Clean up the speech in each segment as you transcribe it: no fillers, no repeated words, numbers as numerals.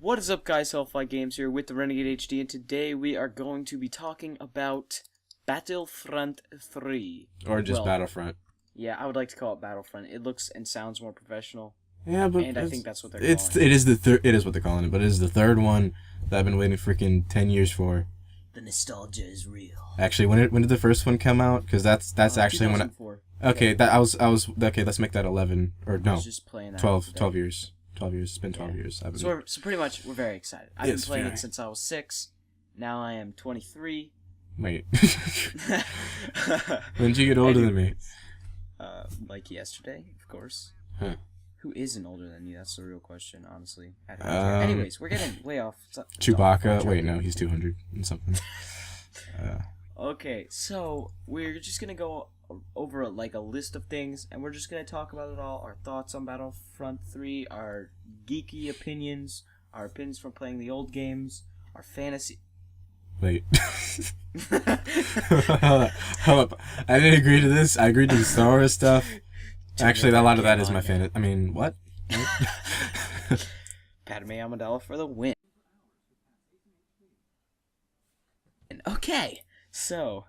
What is up, guys? Hellfight Games here with the Renegade HD, and today we are going to be talking about Battlefront 3. Or just Battlefront. Yeah, I would like to call it Battlefront. It looks and sounds more professional. Yeah, but and I think that's what they're calling it. It is what they're calling it, but it is the third one that I've been waiting freaking 10 years for. The nostalgia is real. Actually, when did the first one come out? Because that's actually 2004. Okay, yeah. Okay. Let's make that 11 or no. I was just playing that 12 years. 12 years. It's been 12 years. So pretty much we're very excited. I've been playing it since I was 6. Now I am 23. Wait. When did you get older than me? Like yesterday, of course. Huh. Who isn't older than you? That's the real question, honestly. Anyways, we're getting way off. Chewbacca. Wait, no, he's 200 and something. Okay, so we're just gonna go over like a list of things, and we're just gonna talk about it all. Our thoughts on Battlefront 3, our geeky opinions, our opinions from playing the old games, our fantasy. Wait. Hold up. I didn't agree to this. I agreed to the Star Wars stuff. Actually, a lot of that is my fantasy. I mean, what? Padme Amidala for the win. Okay, so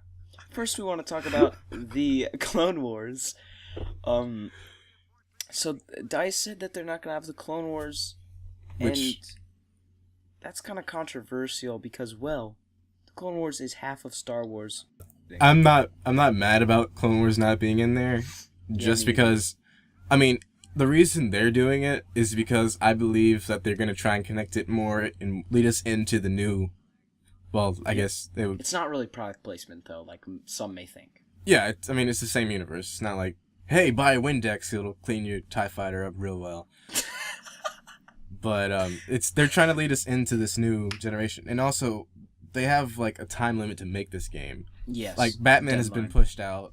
first we want to talk about the Clone Wars. So DICE said that they're not gonna have the Clone Wars, and that's kind of controversial because, well, the Clone Wars is half of Star Wars. I'm not mad about Clone Wars not being in there, just because, I mean, the reason they're doing it is because I believe that they're gonna try and connect it more and lead us into the new. Well, I guess they would. It's not really product placement, though, like some may think. Yeah, I mean, it's the same universe. It's not like, hey, buy a Windex, it'll clean your TIE fighter up real well. But they're trying to lead us into this new generation, and also they have like a time limit to make this game. Yes. Like Batman has been pushed out.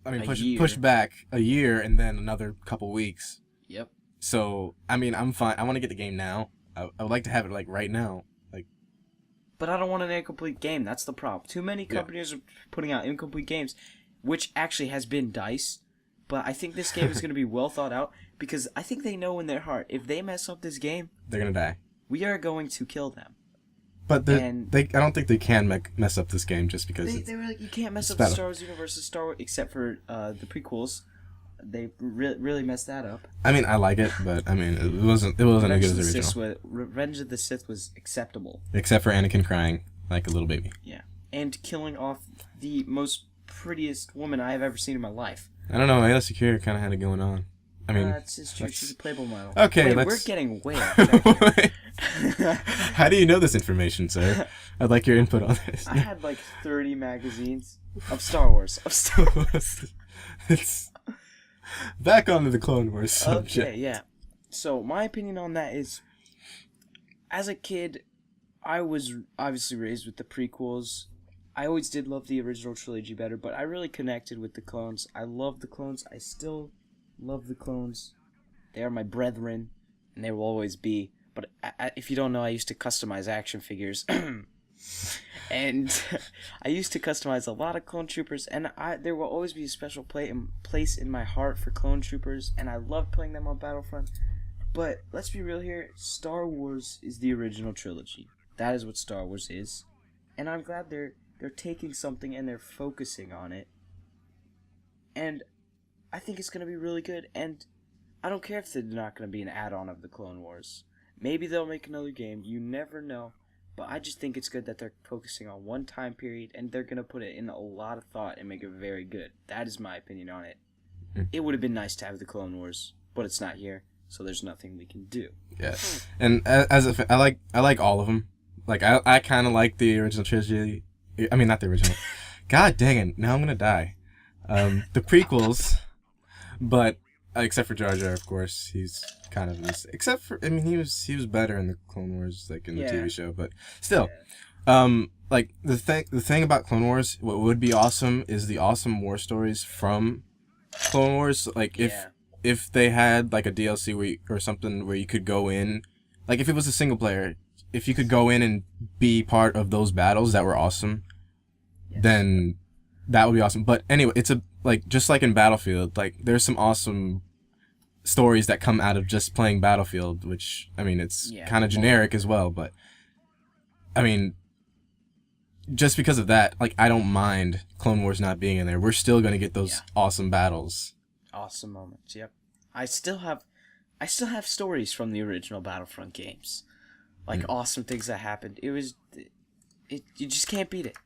I mean, pushed back a year and then another couple weeks. Yep. So I mean, I'm fine. I want to get the game now. I would like to have it like right now. But I don't want an incomplete game. That's the problem. Too many companies are putting out incomplete games, which actually has been DICE. But I think this game is going to be well thought out because I think they know in their heart, if they mess up this game, they're going to die. We are going to kill them. But I don't think they can mess up this game just because they were like, you can't mess up the Star Wars universe, except for the prequels. They really messed that up. I mean, I like it, but I mean, it wasn't as good as the original. Revenge of the Sith was acceptable, except for Anakin crying like a little baby. Yeah, and killing off the most prettiest woman I have ever seen in my life. I don't know. Ayla Secure kind of had it going on. I mean, that's true. She's a Playboy model. Okay, we're getting way off. How do you know this information, sir? I'd like your input on this. I had like 30 magazines of Star Wars. It's back onto the Clone Wars subject. Okay, yeah. So my opinion on that is, as a kid, I was obviously raised with the prequels. I always did love the original trilogy better, but I really connected with the clones. I love the clones. I still love the clones. They are my brethren, and they will always be. But if you don't know, I used to customize action figures. And I used to customize a lot of clone troopers, and there will always be a special place in my heart for clone troopers, and I love playing them on Battlefront. But let's be real here, Star Wars is the original trilogy. That is what Star Wars is. And I'm glad they're taking something and they're focusing on it. And I think it's going to be really good, and I don't care if they're not going to be an add-on of the Clone Wars. Maybe they'll make another game, you never know. But I just think it's good that they're focusing on one time period, and they're going to put it in a lot of thought and make it very good. That is my opinion on it. It would have been nice to have the Clone Wars, but it's not here, so there's nothing we can do. Yeah. And I like all of them. Like, I kind of like the original trilogy. I mean, not the original. God dang it, now I'm going to die. The prequels, but except for Jar Jar, of course, he's kind of this. Except for, I mean, he was better in the Clone Wars, like in the TV show, but still, like the thing about Clone Wars, what would be awesome is the awesome war stories from Clone Wars. Like if they had like a DLC or something where you could go in, like if it was a single player, if you could go in and be part of those battles that were awesome, then that would be awesome. But anyway, it's just like in Battlefield, like there's some awesome stories that come out of just playing Battlefield, which I mean it's kind of generic as well, but I mean just because of that, like I don't mind Clone Wars not being in there. We're still gonna get those awesome battles, awesome moments. Yep, I still have stories from the original Battlefront games, like awesome things that happened. You just can't beat it.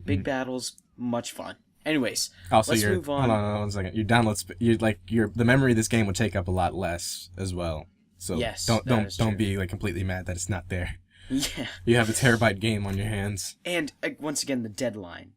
Big battles, much fun. Anyways, also, let's move on. Hold on 1 second. Your downloads, the memory of this game would take up a lot less as well. So yes, don't be like completely mad that it's not there. Yeah, you have a terabyte game on your hands. And once again, the deadline.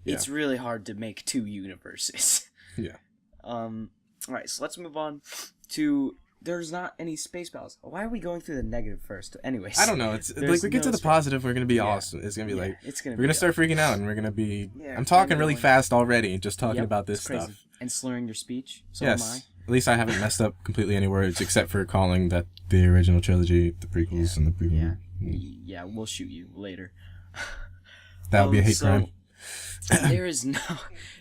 Yeah. It's really hard to make 2 universes. Yeah. All right, so let's move on to. There's not any space battles. Why are we going through the negative first? Anyways, I don't know. It's like we get to the positive, we're gonna be awesome. It's gonna be we're gonna start freaking out, and we're gonna be. I'm talking really fast already, just talking about this stuff. And slurring your speech. So yes. am I. At least I haven't messed up completely any words, except for calling that the original trilogy, the prequels, and the prequel. Yeah, we'll shoot you later. That would be a hate crime.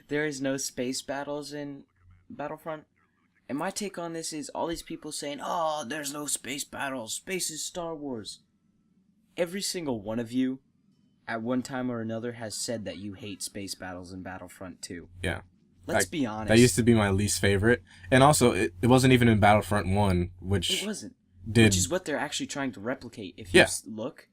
there is no space battles in Battlefront. And my take on this is all these people saying, "Oh, there's no space battles. Space is Star Wars." Every single one of you, at one time or another, has said that you hate space battles in Battlefront 2. Yeah. Let's be honest. That used to be my least favorite. And also, it wasn't even in Battlefront 1, which... It wasn't. Which is what they're actually trying to replicate. If you look,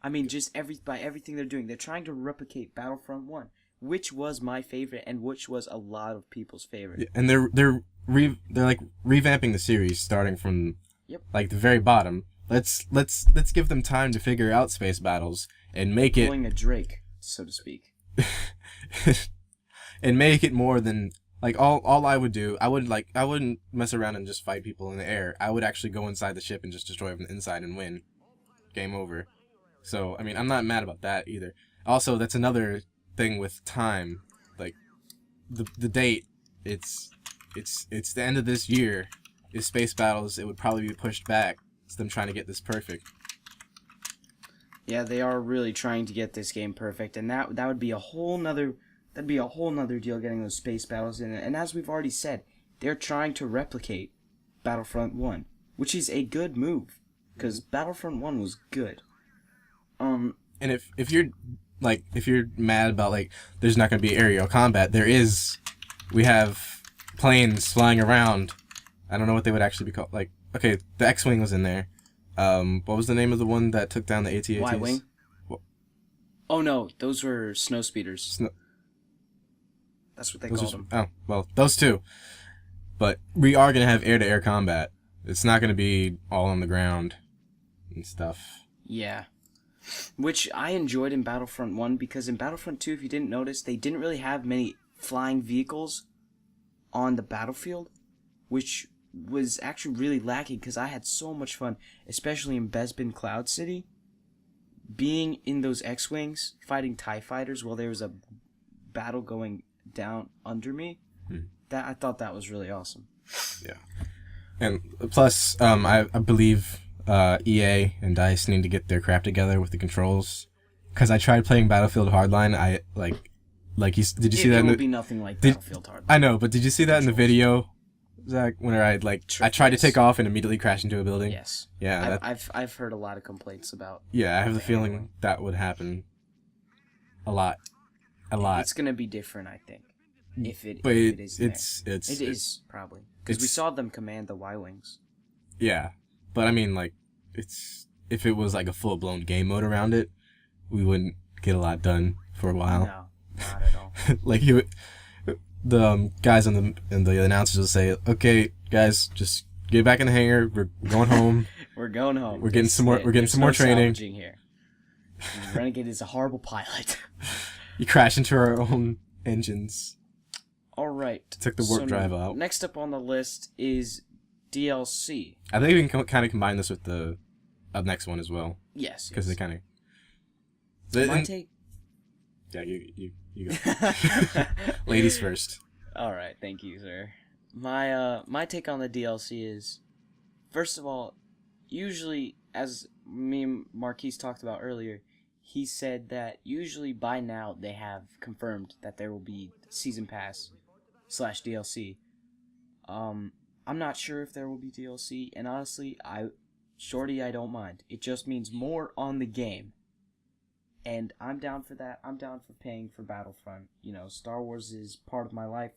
I mean, just by everything they're doing, they're trying to replicate Battlefront 1, which was my favorite and which was a lot of people's favorite. Yeah, and they're like revamping the series starting from like the very bottom. Let's give them time to figure out space battles and make it pulling a Drake, so to speak. And make it more than like all I would do. I wouldn't mess around and just fight people in the air. I would actually go inside the ship and just destroy them from the inside and win. Game over. So I mean, I'm not mad about that either. Also, that's another thing with time. Like the date, it's the end of this year. Is space battles? It would probably be pushed back. It's them trying to get this perfect. Yeah, they are really trying to get this game perfect, and that would be a whole nother deal getting those space battles in it. And as we've already said, they're trying to replicate Battlefront 1, which is a good move because Battlefront 1 was good. And if you're mad about like there's not going to be aerial combat, we have planes flying around. I don't know what they would actually be called. Like, okay, the X-Wing was in there. What was the name of the one that took down the AT-ATs? Y-Wing? Oh no, those were snow speeders. That's what they called them. Oh, well, those two. But we are going to have air-to-air combat. It's not going to be all on the ground and stuff. Yeah. Which I enjoyed in Battlefront 1 because in Battlefront 2, if you didn't notice, they didn't really have many flying vehicles on the battlefield, which was actually really lacking because I had so much fun, especially in Bespin Cloud City, being in those X-Wings, fighting TIE fighters while there was a battle going down under me. That I thought that was really awesome. Yeah. And plus, I believe EA and DICE need to get their crap together with the controls. Because I tried playing Battlefield Hardline, did you see that? It will be nothing like Battlefield Hardline. I know, but did you see that in the video, Zach? When I tried to take off and immediately crash into a building. Yes. Yeah. I've heard a lot of complaints about. Yeah, I have the feeling that would happen. A lot. It's gonna be different, I think. If it is probably because we saw them command the Y-Wings. Yeah, but I mean, like, if it was like a full blown game mode around it, we wouldn't get a lot done for a while. No, not at all. Like the guys and the announcers will say, "Okay, guys, just get back in the hangar. We're going home. We're going home. We're getting some more. We're getting some more training." Here. Renegade is a horrible pilot. You crash into our own engines. All right. Took the warp drive out. Next up on the list is DLC. I think we can kind of combine this with the next one as well. Yes. Because they kind of. My take. Yeah, you go. Ladies first. All right, thank you, sir. My take on the DLC is, first of all, usually, as me and Marquise talked about earlier, he said that usually by now they have confirmed that there will be Season Pass / DLC. I'm not sure if there will be DLC, and honestly, I don't mind. It just means more on the game. And I'm down for that. I'm down for paying for Battlefront. You know, Star Wars is part of my life,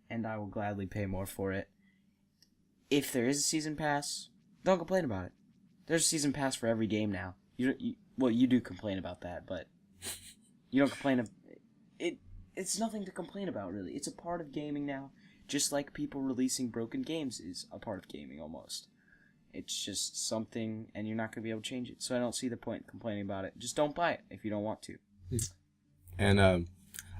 and I will gladly pay more for it. If there is a season pass, don't complain about it. There's a season pass for every game now. You do complain about that, but you don't complain of it. It's nothing to complain about, really. It's a part of gaming now, just like people releasing broken games is a part of gaming almost. It's just something, and you're not going to be able to change it. So I don't see the point in complaining about it. Just don't buy it if you don't want to. And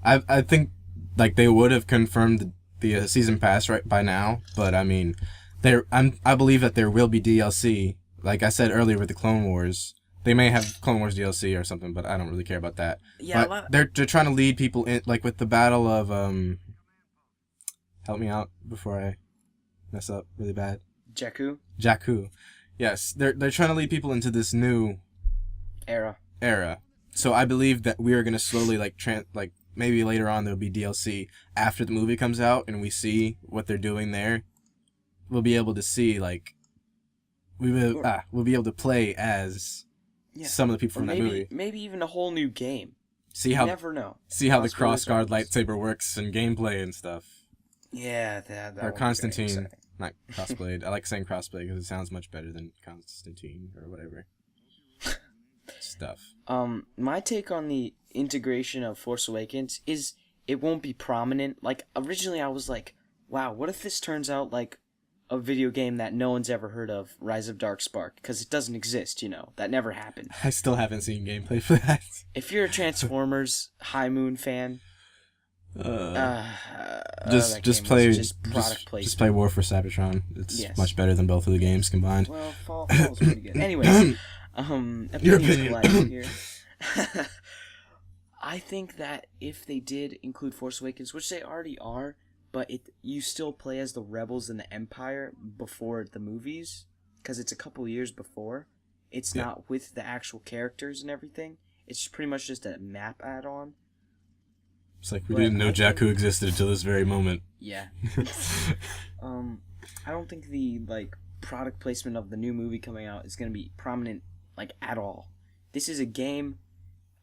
I think like they would have confirmed the season pass right by now, but I mean, I believe that there will be DLC. Like I said earlier with the Clone Wars, they may have Clone Wars DLC or something, but I don't really care about that. Yeah, but they're trying to lead people in, like with the battle of help me out before I mess up really bad. Jakku. Yes, they're trying to lead people into this new era. So I believe that we are gonna slowly like maybe later on there'll be DLC after the movie comes out and we see what they're doing there. We'll be able to see like we'll be able to play as some of the people from that movie. Maybe even a whole new game. You never know. See how the cross-guard lightsaber works and gameplay and stuff. Yeah, that or Constantine. Not Crossblade. I like saying Crossblade because it sounds much better than Constantine or whatever. Stuff. My take on the integration of Force Awakens is it won't be prominent. Like, originally I was like, wow, what if this turns out like a video game that no one's ever heard of, Rise of Darkspark, because it doesn't exist, you know. That never happened. I still haven't seen gameplay for that. If you're a Transformers High Moon fan... just play War for Cybertron. It's much better than both of the games combined. Well, Fall's pretty good. Anyways, your opinion here. I think that if they did include Force Awakens, which they already are, but you still play as the Rebels and the Empire before the movies, because it's a couple years before. It's not with the actual characters and everything. It's pretty much just a map add-on. It's like we didn't know Jakku existed until this very moment. Yeah. I don't think the product placement of the new movie coming out is going to be prominent at all. This is a game.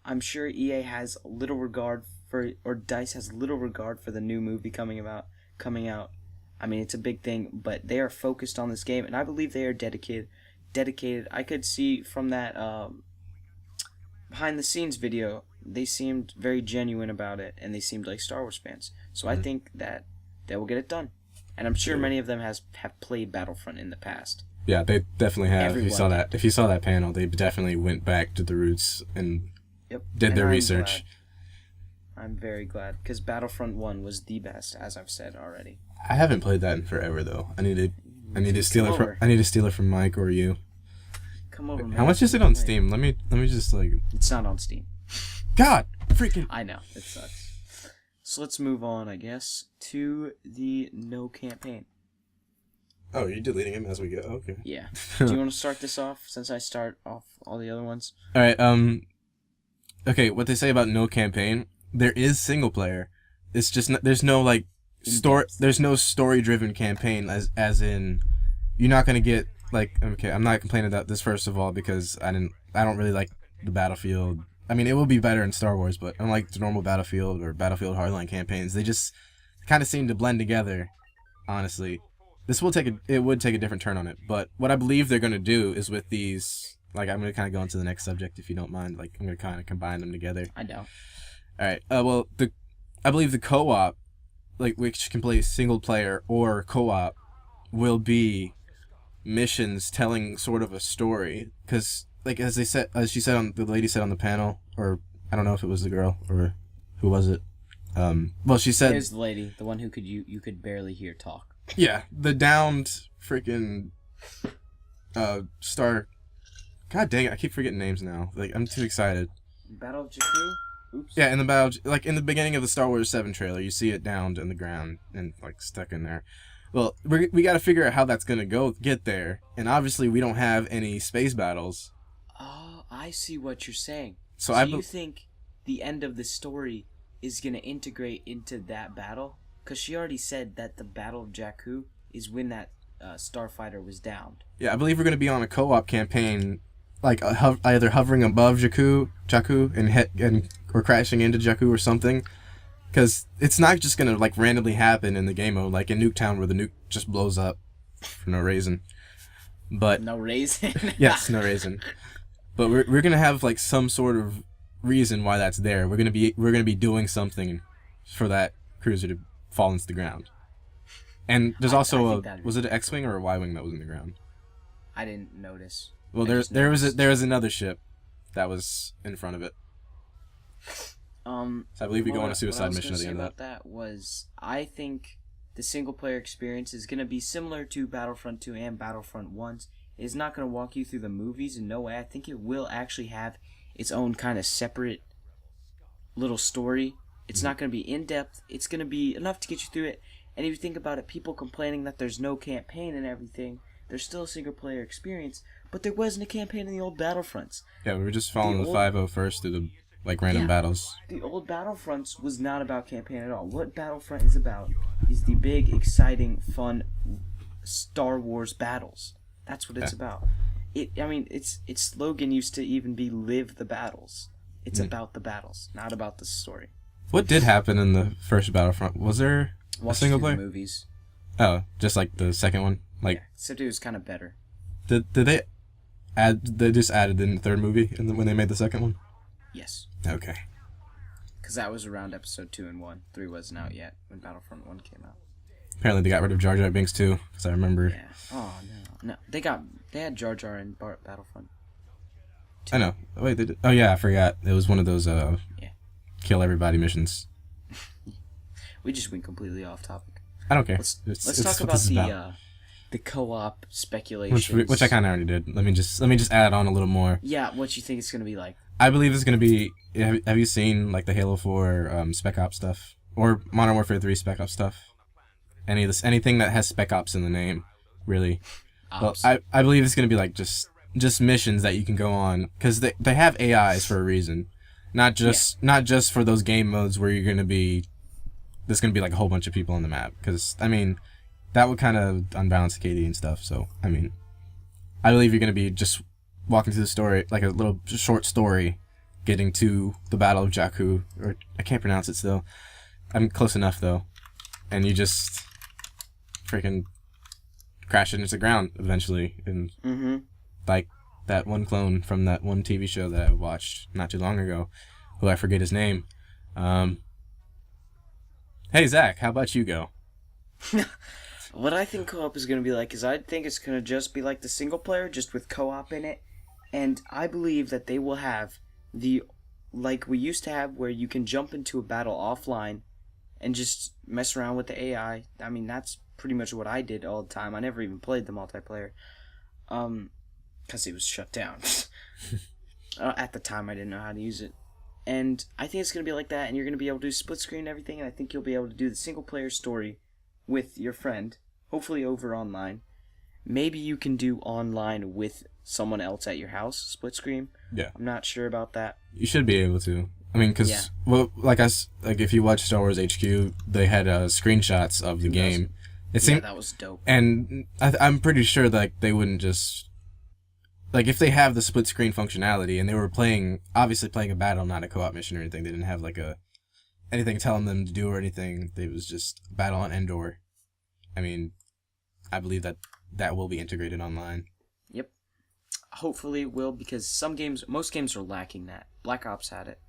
I'm sure EA has little regard for, or DICE has little regard for the new movie coming out. I mean, it's a big thing, but they are focused on this game, and I believe they are dedicated. I could see from that behind the scenes video, they seemed very genuine about it, and they seemed like Star Wars fans. So I think that they will get it done. And I'm sure many of them have played Battlefront in the past. Yeah, they definitely have. If you saw that panel, they definitely went back to the roots and did their research. I'm very glad, because Battlefront 1 was the best, as I've said already. I haven't played that in forever, though. I need to steal it from Mike or you. Come over, man. How much is it on Steam? Let me just It's not on Steam. God, freaking. I know, it sucks. So let's move on, I guess, to the no campaign. Oh, you're deleting him as we go? Okay. Yeah. Do you want to start this off, since I start off all the other ones? Alright, okay, what they say about no campaign, there is single player. It's just, there's no, there's no story-driven campaign, as in, you're not gonna get, okay, I'm not complaining about this, first of all, because I don't really like the Battlefield. I mean, it will be better in Star Wars, but unlike the normal Battlefield or Battlefield Hardline campaigns, they just kind of seem to blend together, honestly. This would take a different turn on it, but what I believe they're going to do is with these, I'm going to kind of go into the next subject if you don't mind, I'm going to kind of combine them together. I don't. Alright, well, I believe the co-op, which can play single player or co-op, will be missions telling sort of a story, because as the lady said on the panel, or I don't know if it was the girl or who was it. Well, she said, "Here's the lady, the one who you could barely hear talk." Yeah, the downed freaking star. God dang it! I keep forgetting names now. I'm too excited. Battle of Jakku. Oops. Yeah, in the battle, in the beginning of the Star Wars 7 trailer, you see it downed in the ground and stuck in there. Well, we got to figure out how that's gonna get there, and obviously we don't have any space battles. Oh, I see what you're saying. So you think the end of the story is gonna integrate into that battle? Because she already said that the Battle of Jakku is when that starfighter was downed. Yeah, I believe we're gonna be on a co-op campaign, like either hovering above Jakku, and or crashing into Jakku or something. Because it's not just gonna like randomly happen in the game mode, like in Nuketown where the nuke just blows up for no reason. But No reason. yes, no reason. But we're gonna have like some sort of reason why that's there. We're gonna be doing something for that cruiser to fall into the ground. And there's also was it an X-wing or a Y-wing that was in the ground? I didn't notice. Well, there was another ship that was in front of it. So I believe we go on a suicide mission at the end of that. That was, I think the single player experience is going to be similar to Battlefront 2 and Battlefront 1. It's not going to walk you through the movies in no way. I think it will actually have its own kind of separate little story. It's not going to be in depth. It's going to be enough to get you through it. And if you think about it, people complaining that there's no campaign and everything, there's still a single player experience, but there wasn't a campaign in the old Battlefronts. Yeah, we were just following the 5-0 first through the random battles. The old Battlefronts was not about campaign at all. What Battlefront is about is the big, exciting, fun Star Wars battles. That's what it's about. Its slogan used to even be "Live the battles." It's about the battles, not about the story. What did happen in the first Battlefront? Was there a single player? Movies. Oh, just like the second one, like. Yeah, except it was kind of better. Did they add? They just added in the third movie, when they made the second one. Yes. Okay. Because that was around episode 2 and 1. 3 wasn't out yet when Battlefront 1 came out. Apparently they got rid of Jar Jar Binks too, because I remember. Yeah. Oh no. They had Jar Jar in Battlefront 2. I know. Wait, they did. Oh yeah, I forgot. It was one of those kill everybody missions. We just went completely off topic. I don't care. Let's talk about the co-op speculations. Which I kind of already did. Let me just add on a little more. Yeah, what you think it's gonna be like? I believe it's gonna be. Have you seen like the Halo 4 Spec Ops stuff or Modern Warfare 3 Spec Ops stuff? Anything that has Spec Ops in the name, really. Ops. Well, I believe it's gonna be like just missions that you can go on because they have AIs for a reason, not just for those game modes where there's gonna be like a whole bunch of people on the map. Because that would kind of unbalance the KD and stuff. So I believe you're gonna be just walking through the story like a little short story, getting to the Battle of Jakku, or I can't pronounce it still. I'm close enough though, and you just freaking crash it into the ground eventually, and like that one clone from that one TV show that I watched not too long ago, who I forget his name. Hey Zach, how about you go? What I think co-op is going to be like is I think it's going to just be like the single player, just with co-op in it. And I believe that they will have like we used to have, where you can jump into a battle offline and just mess around with the AI. That's pretty much what I did all the time. I never even played the multiplayer. Because it was shut down. At the time, I didn't know how to use it. And I think it's going to be like that, and you're going to be able to do split screen and everything, and I think you'll be able to do the single player story with your friend, hopefully over online. Maybe you can do online with someone else at your house, split screen. Yeah. I'm not sure about that. You should be able to. Because if you watch Star Wars HQ, they had screenshots of the game. That was dope. And I'm pretty sure that they wouldn't just... Like, if they have the split screen functionality and they were obviously playing a battle, not a co-op mission or anything, they didn't have anything telling them to do or anything. It was just battle on Endor. I believe that will be integrated online. Yep. Hopefully it will, because most games are lacking that. Black Ops had it.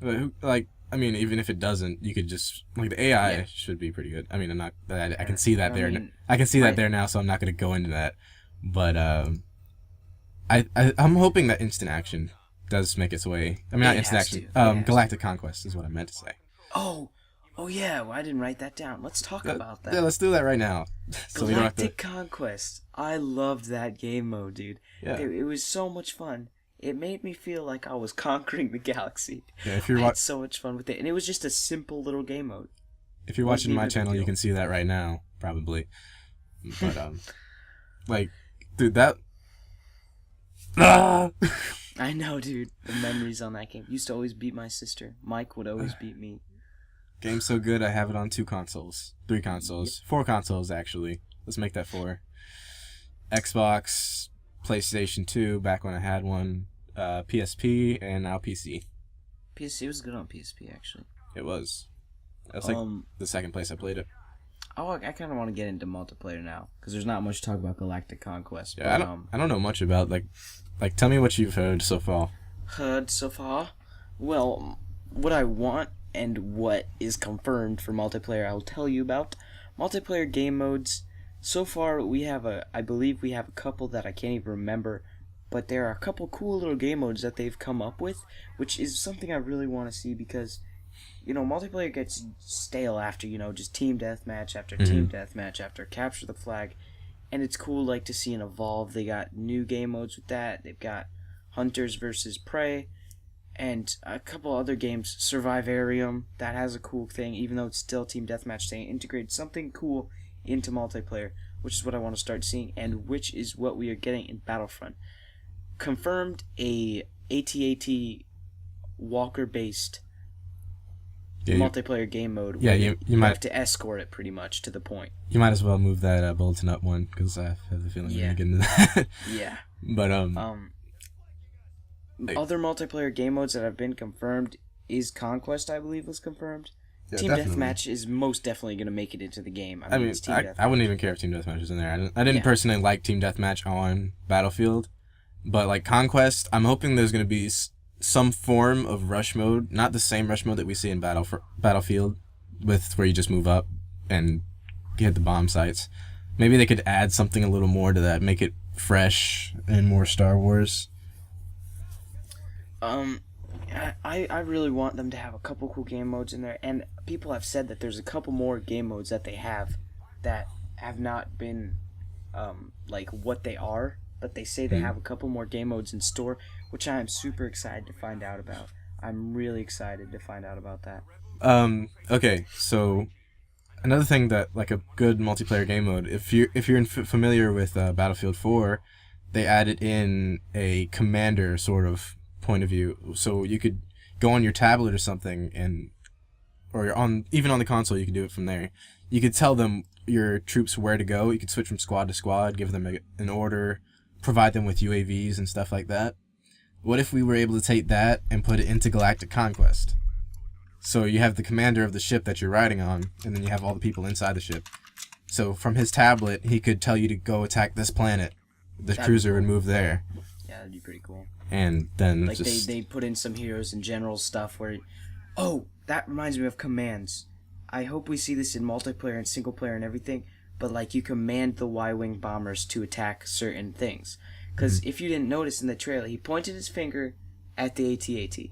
Even if it doesn't, you could just the AI should be pretty good. I'm not. I can see that there. I can see that there now, so I'm not going to go into that. But I'm hoping that instant action does make its way. Not instant action. Galactic Conquest is what I meant to say. Oh yeah. Well, I didn't write that down. Let's talk about that. Yeah, let's do that right now. So Galactic Conquest. I loved that game mode, dude. Yeah. It was so much fun. It made me feel like I was conquering the galaxy. Yeah, I had so much fun with it, and it was just a simple little game mode. If you're watching my channel, you can see that right now, probably. But dude, that. I know, dude. The memories on that game. Used to always beat my sister. Mike would always beat me. Game's so good, I have it on 2 consoles, 3 consoles, 4 consoles actually. Let's make that 4. Xbox, PlayStation 2, back when I had one, PSP, and now PC. PSP was good on PSP, actually. It was. That's like the second place I played it. Oh, I kind of want to get into multiplayer now because there's not much to talk about Galactic Conquest. Yeah, but, I don't know much about like tell me what you've heard so far. Well, what I want and what is confirmed for multiplayer, I'll tell you about. Multiplayer game modes. So far, I believe we have a couple that I can't even remember, but there are a couple cool little game modes that they've come up with, which is something I really want to see because, multiplayer gets stale after, just team deathmatch after team deathmatch after capture the flag, and it's cool, to see an evolve. They got new game modes with that. They've got Hunters versus Prey, and a couple other games, Survivarium, that has a cool thing, even though it's still team deathmatch, they integrate something cool into multiplayer, which is what I want to start seeing, and which is what we are getting in Battlefront. Confirmed a AT-AT walker-based multiplayer game mode. Yeah, where you might have to escort it pretty much to the point. You might as well move that bulletin up one because I have the feeling we're gonna get into that. Yeah. But other multiplayer game modes that have been confirmed is Conquest, I believe, was confirmed. Yeah, Team definitely. Deathmatch is most definitely going to make it into the game. I mean, it's Team I wouldn't even care if Team Deathmatch was in there. I didn't personally like Team Deathmatch on Battlefield, but like Conquest, I'm hoping there's going to be some form of rush mode, not the same rush mode that we see in Battlefield, with where you just move up and hit the bomb sites. Maybe they could add something a little more to that, make it fresh and more Star Wars. I really want them to have a couple cool game modes in there, and people have said that there's a couple more game modes that they have that have not been what they are, but they say they have a couple more game modes in store, which I am super excited to find out about. I'm really excited to find out about that. Okay, so another thing that like a good multiplayer game mode, if you're familiar with Battlefield 4, they added in a commander sort of point of view, so you could go on your tablet or something, or even on the console, you could do it from there. You could tell them your troops where to go. You could switch from squad to squad, give them an order, provide them with UAVs and stuff like that. What if we were able to take that and put it into Galactic Conquest? So you have the commander of the ship that you're riding on, and then you have all the people inside the ship. So from his tablet, he could tell you to go attack this planet. The cruiser would move there. Yeah, that'd be pretty cool. And then they put in some heroes and generals stuff where, that reminds me of commands. I hope we see this in multiplayer and single player and everything, but you command the Y-wing bombers to attack certain things. Because if you didn't notice in the trailer, he pointed his finger at the AT-AT,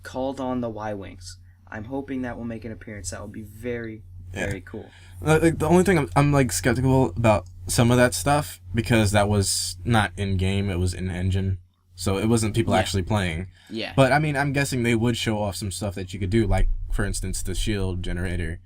called on the Y-wings. I'm hoping that will make an appearance. That will be very, very cool. The only thing I'm skeptical about some of that stuff, because that was not in game, it was in engine. So it wasn't people actually playing. Yeah. But I mean, I'm guessing they would show off some stuff that you could do, like for instance the shield generator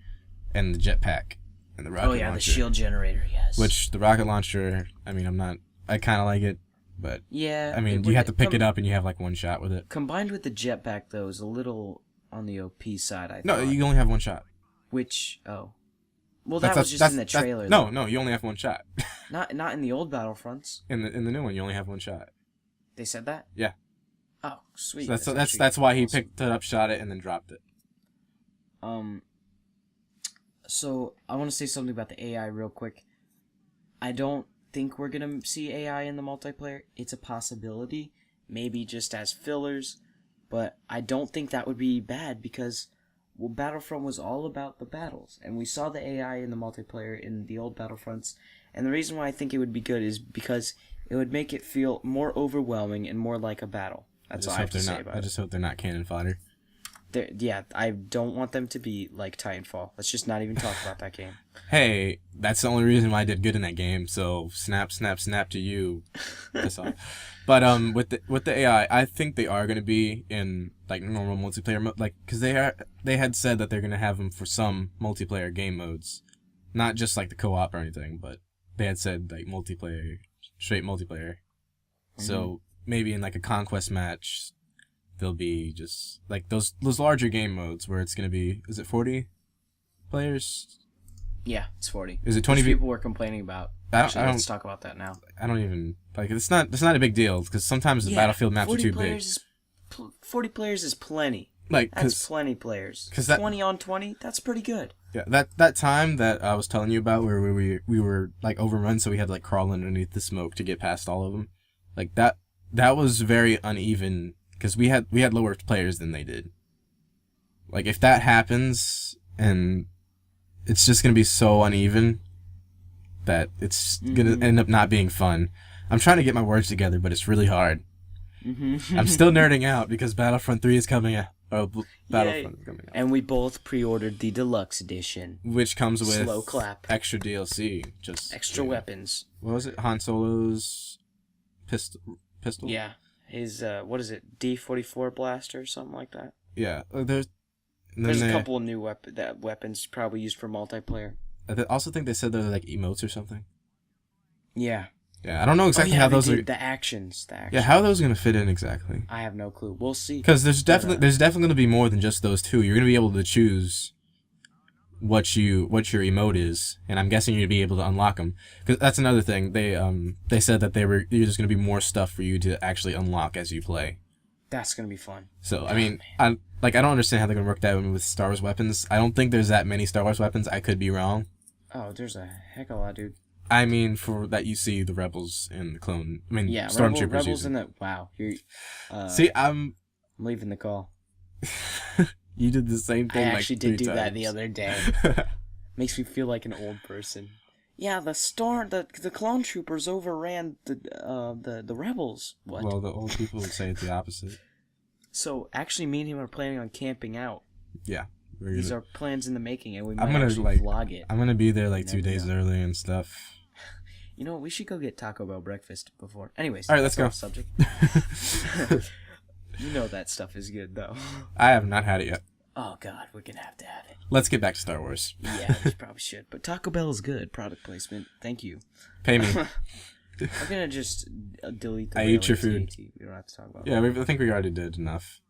and the jetpack and the rocket launcher. The shield generator, yes. Which the rocket launcher, I mean, I kind of like it, but yeah. I mean, you have to pick it up and you have one shot with it. Combined with the jetpack though is a little on the OP side, I thought. No, you only have one shot. Well, that was just in the trailer. No, you only have one shot. Not in the old Battlefronts. In the new one, you only have one shot. They said that? Yeah. Oh, sweet. So that's why he picked it up, shot it, and then dropped it. So I want to say something about the AI real quick. I don't think we're gonna see AI in the multiplayer. It's a possibility, maybe just as fillers, but I don't think that would be bad because Battlefront was all about the battles, and we saw the AI in the multiplayer in the old Battlefronts. And the reason why I think it would be good is because it would make it feel more overwhelming and more like a battle. That's all I have to say about it. I just hope they're not cannon fodder. Yeah, I don't want them to be like Titanfall. Let's just not even talk about that game. Hey, that's the only reason why I did good in that game. So snap to you. That's all. But with the AI, I think they are gonna be in normal multiplayer mode, because they had said that they're gonna have them for some multiplayer game modes, not just the co-op or anything, but they had said multiplayer, straight multiplayer. So maybe in a conquest match, there'll be just those larger game modes where it's gonna be, is it 40 players? Yeah, it's 40. Is it 20? People were complaining about Actually, let's talk about that now. I don't even like. It's not a big deal because sometimes the battlefield maps are too big. 40 players is plenty. Like that's plenty players. 20 on 20, that's pretty good. Yeah, that time that I was telling you about where we were like overrun, so we had to like crawl underneath the smoke to get past all of them. Like that was very uneven because we had lower players than they did. Like if that happens, and it's just gonna be so uneven that it's gonna end up not being fun. I'm trying to get my words together, but it's really hard. I'm still nerding out because Battlefront 3 is coming out. Battlefront is coming out. And we both pre-ordered the deluxe edition, which comes with slow clap, extra DLC, just extra weapons. What was it? Han Solo's pistol. Yeah, his what is it? D44 blaster or something like that. Yeah, there's a couple of new weapons probably used for multiplayer. I also think they said they're like emotes or something. Yeah. Yeah, I don't know exactly how those are. The actions. Yeah, how are those gonna fit in exactly? I have no clue. We'll see. Because there's definitely gonna be more than just those two. You're gonna be able to choose what your emote is, and I'm guessing you're gonna be able to unlock them. Because that's another thing. They said that there's gonna be more stuff for you to actually unlock as you play. That's gonna be fun. So I mean, I don't understand how they're gonna work that with Star Wars weapons. I don't think there's that many Star Wars weapons. I could be wrong. Oh, there's a heck of a lot, dude. I mean, for that you see the rebels and the clone. I mean, yeah, stormtroopers. Rebels in the wow. You're, see, I'm leaving the call. You did the same thing. I actually did do that the other day. Makes me feel like an old person. Yeah, the clone troopers overran the rebels. What? Well, the old people would say it's the opposite. So actually, me and him are planning on camping out. Yeah. These are plans in the making, and we might actually vlog it. I'm gonna be there like 2 days early and stuff. You know what? We should go get Taco Bell breakfast before. Anyways, all right, let's go. Subject. You know that stuff is good, though. I have not had it yet. Oh God, we're gonna have to have it. Let's get back to Star Wars. Yeah, we probably should. But Taco Bell is good. Product placement. Thank you. Pay me. I'm gonna just delete the. I eat your food. We don't have to talk about. Yeah, I think we already did enough.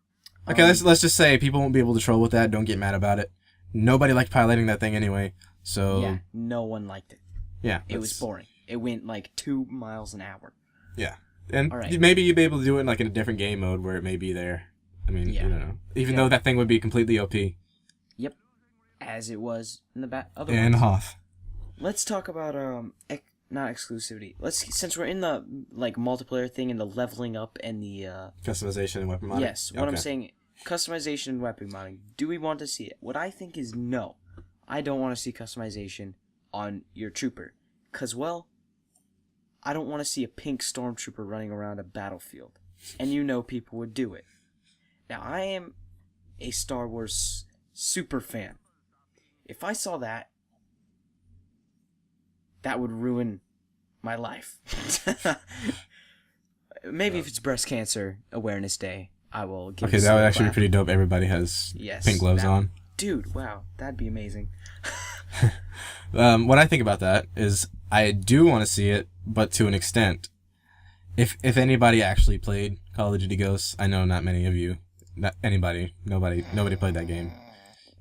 Okay, let's just say people won't be able to troll with that. Don't get mad about it. Nobody liked piloting that thing anyway, so... Yeah, no one liked it. Yeah. It was boring. It went like 2 miles an hour. Yeah. And maybe you'd be able to do it in, like, in a different game mode where it may be there. I mean, you don't know. Even though that thing would be completely OP. Yep. As it was in the other and ones. Hoth. Let's talk about, not exclusivity. Since we're in the, like, multiplayer thing and the leveling up and the, customization and weapon modding? Yes, what I'm saying... Customization and weapon modding. Do we want to see it? What I think is no. I don't want to see customization on your trooper. Because, well, I don't want to see a pink stormtrooper running around a battlefield. And you know people would do it. Now, I am a Star Wars super fan. If I saw that, that would ruin my life. Maybe if it's Breast Cancer Awareness Day. I will give that would actually be pretty dope. Everybody has pink gloves on. Dude, wow. That'd be amazing. What I think about that is I do want to see it, but to an extent. If anybody actually played Call of Duty Ghosts, I know not many of you. Not anybody. Nobody played that game.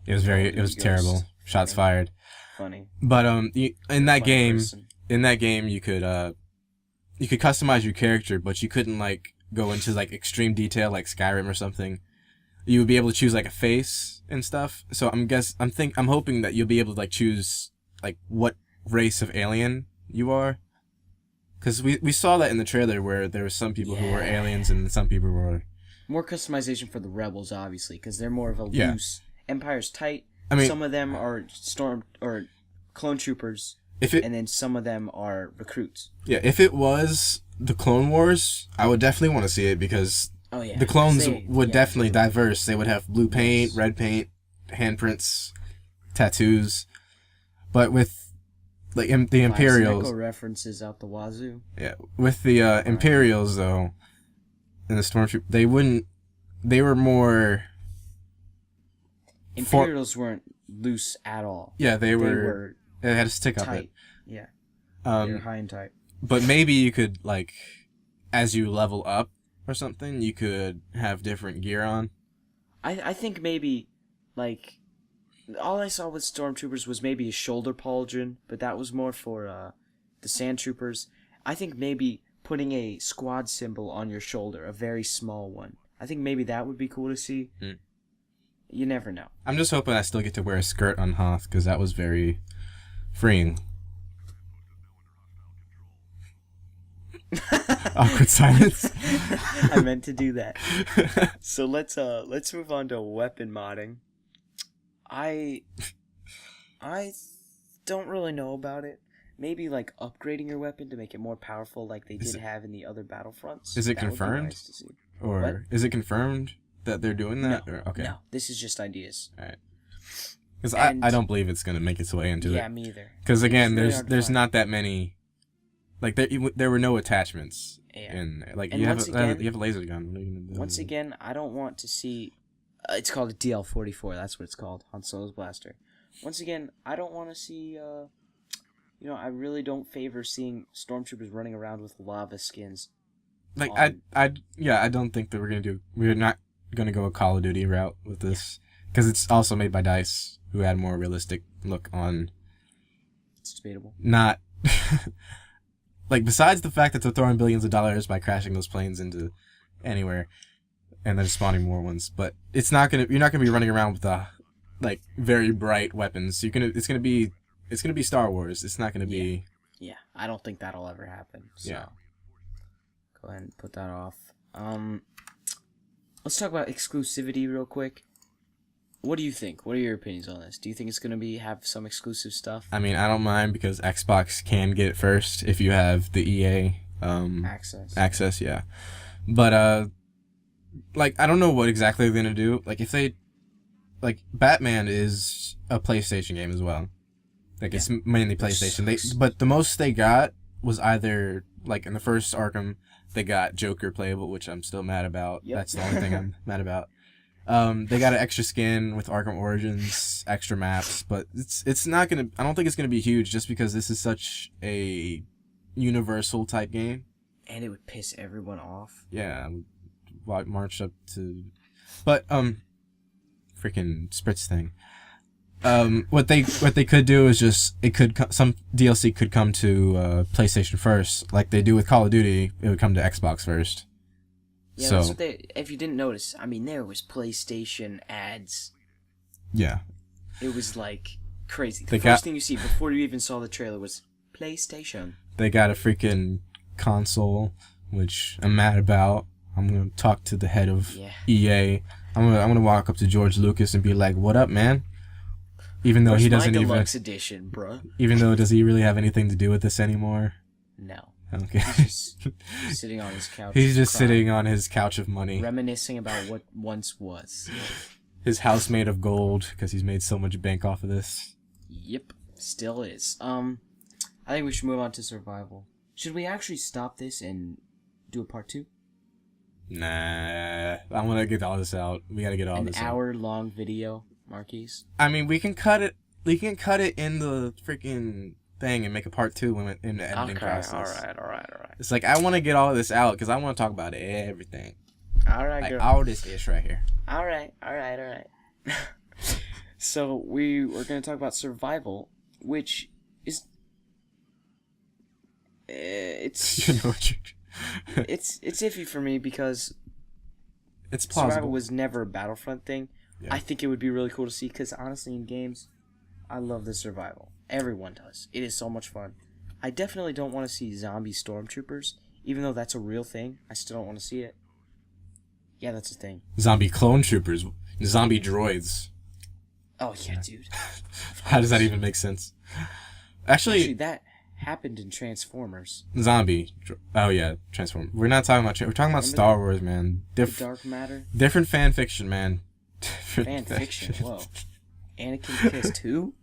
It was terrible. Shots fired. Funny. But in that game you could customize your character, but you couldn't like go into like extreme detail like Skyrim or something. You would be able to choose like a face and stuff. So I'm hoping that you'll be able to like choose like what race of alien you are. Because we saw that in the trailer where there were some people who were aliens and some people were... More customization for the rebels, obviously, because they're more of a loose... Empire's tight. I mean, some of them are clone troopers, and then some of them are recruits. Yeah, if it was the Clone Wars, I would definitely want to see it because the clones would definitely diverse. They would have blue paint, red paint, handprints, tattoos. But with like the Imperials, references out the wazoo. Yeah, with the Imperials though, and the Stormtroopers, they wouldn't. They were more. Imperials weren't loose at all. Yeah, they were. They had a stick tight. Up it. Yeah. They were high and tight. But maybe you could like, as you level up or something, you could have different gear on. I think maybe, like. All I saw with Stormtroopers was maybe a shoulder pauldron, but that was more for the sand troopers. I think maybe putting a squad symbol on your shoulder, a very small one. I think maybe that would be cool to see. You never know. I'm just hoping I still get to wear a skirt on Hoth, because that was very freeing. Awkward silence. I meant to do that. So let's move on to weapon modding. I don't really know about it. Maybe like upgrading your weapon to make it more powerful, like they did have in the other Battlefronts. Is it That would be confirmed? nice to see. Or What? is it confirmed that they're doing that? No, Or, okay. No, this is just ideas. All right. Because And- I don't believe it's gonna make its way into Yeah, it. me either. Because again, It's really hard to there's find. not that many. Like there were no attachments Yeah. in there. Like And you have once a, again- you have a laser gun. What are you gonna do? Once again, I don't want to see. It's called a DL-44. That's what it's called. Han Solo's blaster. Once again, I don't want to see. I really don't favor seeing stormtroopers running around with lava skins. Like on- I don't think that we're not gonna go a Call of Duty route with this, because it's also made by DICE, who had a more realistic look on. It's debatable. Not like, besides the fact that they're throwing billions of dollars by crashing those planes into anywhere and then spawning more ones, but you're not gonna be running around with like very bright weapons. It's gonna be Star Wars. It's not gonna be. Yeah, I don't think that'll ever happen. So. Yeah. Go ahead and put that off. Let's talk about exclusivity real quick. What do you think? What are your opinions on this? Do you think it's gonna have some exclusive stuff? I mean, I don't mind, because Xbox can get it first if you have the EA access, yeah. But like, I don't know what exactly they're gonna do. Like, if they, like, Batman is a PlayStation game as well. Like, it's mainly PlayStation. But the most they got was either, like, in the first Arkham, they got Joker playable, which I'm still mad about. Yep. That's the only thing I'm mad about. They got an extra skin with Arkham Origins, extra maps, but it's not gonna. I don't think it's gonna be huge, just because this is such a universal type game. And it would piss everyone off. Yeah, march up to, but freaking Spritz thing. What they could do is just some DLC could come to PlayStation first, like they do with Call of Duty. It would come to Xbox first. Yeah, So that's what if you didn't notice, I mean, there was PlayStation ads. yeah, It was like crazy. The They first got- thing you see before you even saw the trailer was PlayStation. they got a freaking console, which I'm mad about. I'm gonna talk to the head of Yeah. EA. I'm gonna walk up to George Lucas and be like, "What up, man?" Even though Where's he my doesn't even. deluxe edition, bruh? Even though, does he really have anything to do with this anymore? No. Okay. He's just sitting on his couch. He's just crying, sitting on his couch of money. reminiscing about what once was. His house made of gold, because he's made so much bank off of this. Yep, still is. I think we should move on to survival. Should we actually stop this and do a part 2? Nah, I want to get all this out. We gotta get all An this out. hour-long video, Marquise. I mean, we can cut it. We can cut it in the freaking thing and make a part 2 in the editing process. All right. It's like, I want to get all of this out because I want to talk about everything. All right, Like, girl. all this ish right here. All right. So we're going to talk about survival, which is it's You know what you. it's iffy for me because It's survival plausible. was never a Battlefront thing. Yeah. I think it would be really cool to see because honestly, in games, I love the survival. Everyone does. It is so much fun. I definitely don't want to see zombie stormtroopers, even though that's a real thing. I still don't want to see it. Yeah, that's a thing. Zombie clone troopers, zombie droids. Oh yeah, dude. How does that even make sense? Actually, that happened in Transformers. Oh yeah, Transform. We're not talking about. We're talking about Remember Star Wars, man. The Dark Matter. Different fan fiction, man. Fan fiction. Whoa. Anakin kissed who?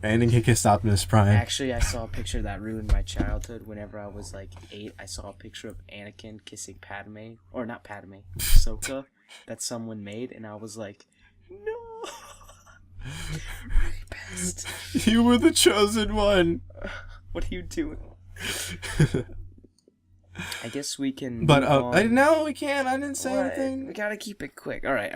Anakin kissed Optimus Prime. Actually, I saw a picture that ruined my childhood. Whenever I was like 8, I saw a picture of Anakin kissing Padme, or not Padme, Ahsoka, that someone made, and I was like, no. Best. You were the chosen one. What are you doing? I guess we can. But move on. no, we can't. I didn't say What? anything. We gotta keep it quick. All right.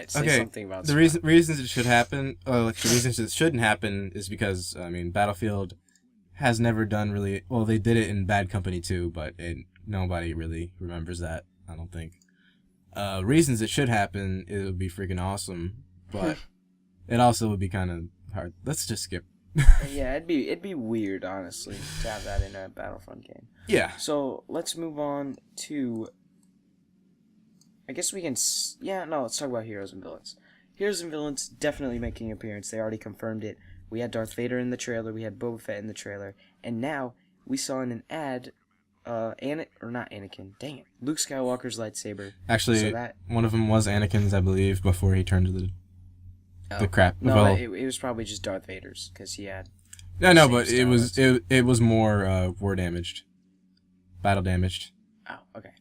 Say Okay, something about The reasons it should happen, or like the reasons it shouldn't happen, is because Battlefield has never done really well. They did it in Bad Company 2, but nobody really remembers that. I don't think. Reasons it should happen, it would be freaking awesome, but it also would be kind of hard. Let's just skip. Yeah, it'd be weird, honestly, to have that in a Battlefront game. Yeah. So let's move on to. I guess we can. Let's talk about heroes and villains. Heroes and villains definitely making an appearance. They already confirmed it. We had Darth Vader in the trailer. We had Boba Fett in the trailer, and now we saw in an ad. Not Anakin. Dang it. Luke Skywalker's lightsaber. Actually, one of them was Anakin's, I believe, before he turned to the crap. No, well, it was probably just Darth Vader's because he had. No, but it was more war damaged, battle damaged. Oh, okay.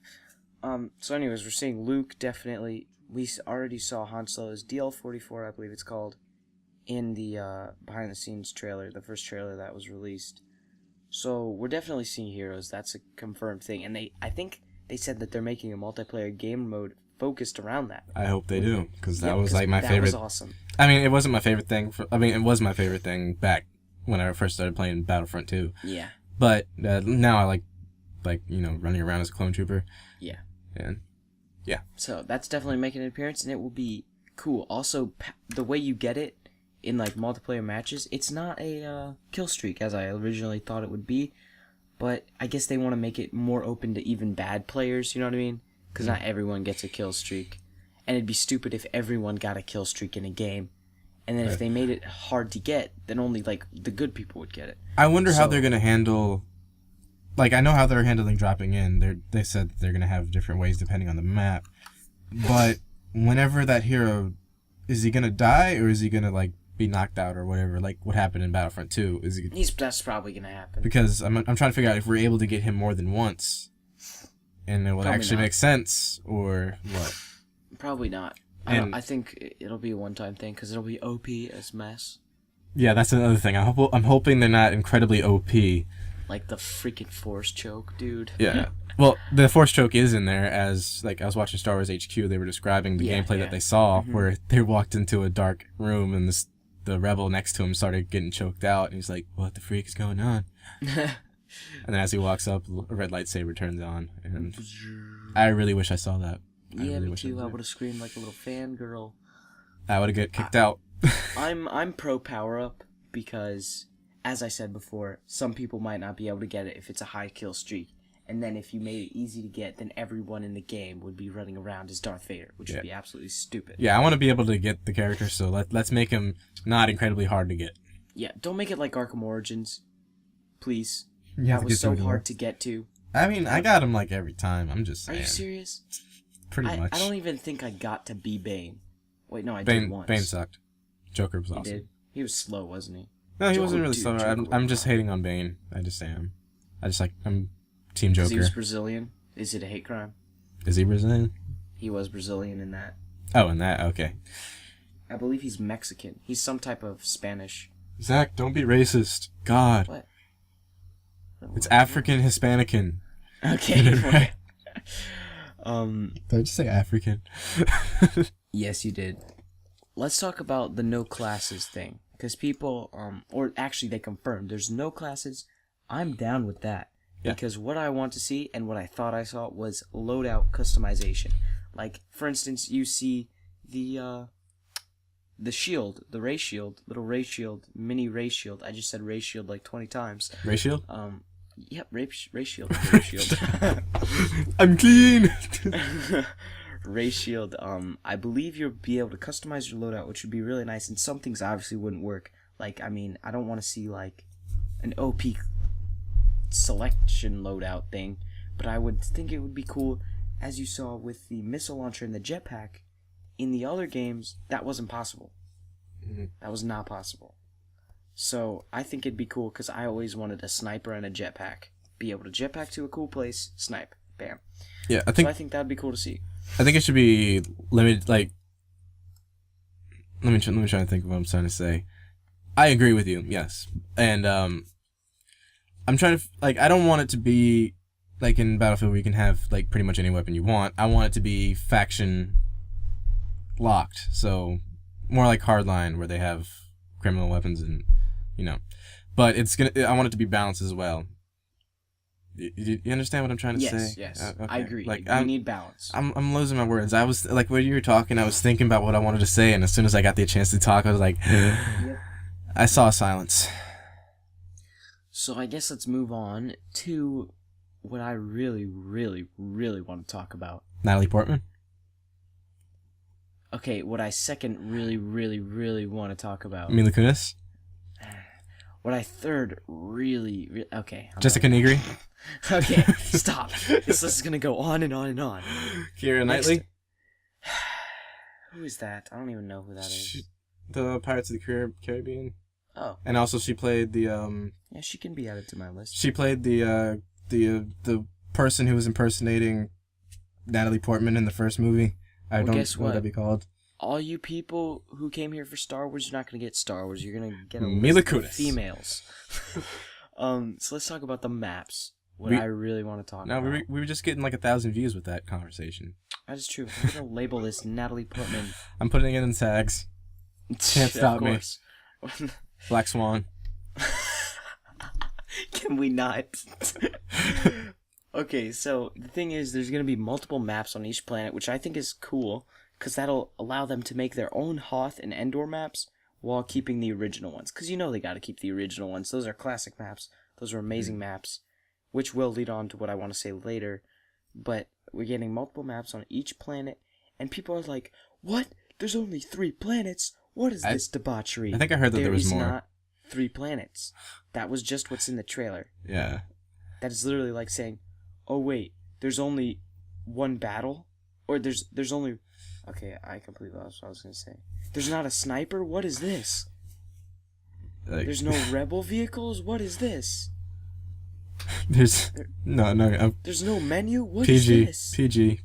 So, anyways, we're seeing Luke definitely. We already saw Han Solo's DL-44, I believe it's called, in the behind the scenes trailer, the first trailer that was released. So we're definitely seeing heroes. That's a confirmed thing, and I think they said that they're making a multiplayer game mode focused around that. I hope they do, because that was like my favorite. That was awesome. I mean, it wasn't my favorite thing. It was my favorite thing back when I first started playing Battlefront 2. Yeah. But now I like running around as a clone trooper. Yeah. And yeah. So that's definitely making an appearance, and it will be cool. Also, the way you get it in like multiplayer matches, it's not a kill streak as I originally thought it would be, but I guess they want to make it more open to even bad players, you know what I mean? Because not everyone gets a kill streak, and it'd be stupid if everyone got a kill streak in a game, and then if they made it hard to get, then only like the good people would get it. I wonder how they're gonna handle. Like, I know how they're handling dropping in. They said they're gonna have different ways depending on the map, but whenever that hero, is he gonna die or is he gonna like be knocked out or whatever, like what happened in Battlefront 2? That's probably gonna happen. Because I'm trying to figure out if we're able to get him more than once, and it will actually make sense, or what. Probably not. I think it'll be a one-time thing because it'll be OP as mess. Yeah, that's another thing. I'm hoping they're not incredibly OP. Like the freaking Force choke, dude. Yeah. Well, the Force choke is in there, as like I was watching Star Wars HQ. They were describing the gameplay that they saw, where they walked into a dark room and the rebel next to him started getting choked out, and he's like, "What the freak is going on?" And then as he walks up, a red lightsaber turns on, and I really wish I saw that. Yeah, me too. I would have screamed like a little fangirl. I would have get kicked out. I'm pro power up because, as I said before, some people might not be able to get it if it's a high kill streak. And then if you made it easy to get, then everyone in the game would be running around as Darth Vader, which would be absolutely stupid. Yeah, I want to be able to get the character, so let's make him not incredibly hard to get. Yeah, don't make it like Arkham Origins, please. Yeah, that was so hard to get to. I mean, I got him like every time. I'm just saying. Are you serious? Pretty much. I don't even think I got to be Bane. Wait, no, I did once. Bane sucked. Joker was awesome. He did. He was slow, wasn't he? No, he wasn't really slow. I'm just hating on Bane. I just am. I'm Team Joker. Because he was Brazilian. Is it a hate crime? Is he Brazilian? He was Brazilian in that. Oh, in that? Okay. I believe he's Mexican. He's some type of Spanish. Zach, don't be racist. God. What? It's African Hispanican. Okay. Right. Did I just say African? Yes, you did. Let's talk about the no classes thing. Because people, or actually they confirmed there's no classes. I'm down with that. Yeah. Because what I want to see and what I thought I saw was loadout customization. Like, for instance, you see the shield, the ray shield, little ray shield, mini ray shield. I just said ray shield like 20 times. Ray shield? Yep, ray shield. Ray shield. I'm clean. Ray shield. I believe you'll be able to customize your loadout, which would be really nice. And some things obviously wouldn't work. Like, I mean, I don't want to see like an OP selection loadout thing, but I would think it would be cool, as you saw with the missile launcher and the jetpack. In the other games, that wasn't possible. Mm-hmm. That was not possible. So I think it'd be cool because I always wanted a sniper and a jetpack. Be able to jetpack to a cool place, snipe, bam. Yeah, I think that'd be cool to see. I think it should be limited. Like, let me try to think of what I'm trying to say. I agree with you, yes, and I'm trying to I don't want it to be like in Battlefield where you can have like pretty much any weapon you want. I want it to be faction locked, so more like Hardline where they have criminal weapons and but I want it to be balanced as well. You understand what I'm trying to say? Yes, Okay. I agree. Like, we need balance. I'm losing my words. I was like, when you were talking, I was thinking about what I wanted to say, and as soon as I got the chance to talk, I was like, Yep. I saw silence. So I guess let's move on to what I really, really, really want to talk about. Natalie Portman? Okay, what I second really, really, really want to talk about. Mila Kunis? What I third really okay. Jessica Negri? Okay, stop. This is gonna go on and on and on. Keira Knightley? Who is that? I don't even know who that is. The Pirates of the Caribbean. Oh. And also she played the Yeah, she can be added to my list. She played the person who was impersonating Natalie Portman in the first movie. I don't know what that'd be called. All you people who came here for Star Wars, you're not gonna get Star Wars. You're gonna get a Mila list Kunis. of females. So let's talk about the maps. I really want to talk about. No, we were just getting like 1,000 views with that conversation. That is true. I'm gonna label this Natalie Portman. I'm putting it in tags. Can't stop me. Black Swan. Can we not? Okay, so the thing is, there's going to be multiple maps on each planet, which I think is cool, because that'll allow them to make their own Hoth and Endor maps while keeping the original ones. Because you know they got to keep the original ones. Those are classic maps. Those are amazing maps, which will lead on to what I want to say later. But we're getting multiple maps on each planet, and people are like, what? There's only 3 planets? What is this debauchery? I think I heard that there was more. There is not 3 planets. That was just what's in the trailer. Yeah. That is literally like saying, oh wait, there's only 1 battle? Or there's only... Okay, I completely lost what I was going to say. There's not a sniper? What is this? There's no rebel vehicles? What is this? There's... No. There's no menu? What is this? PG.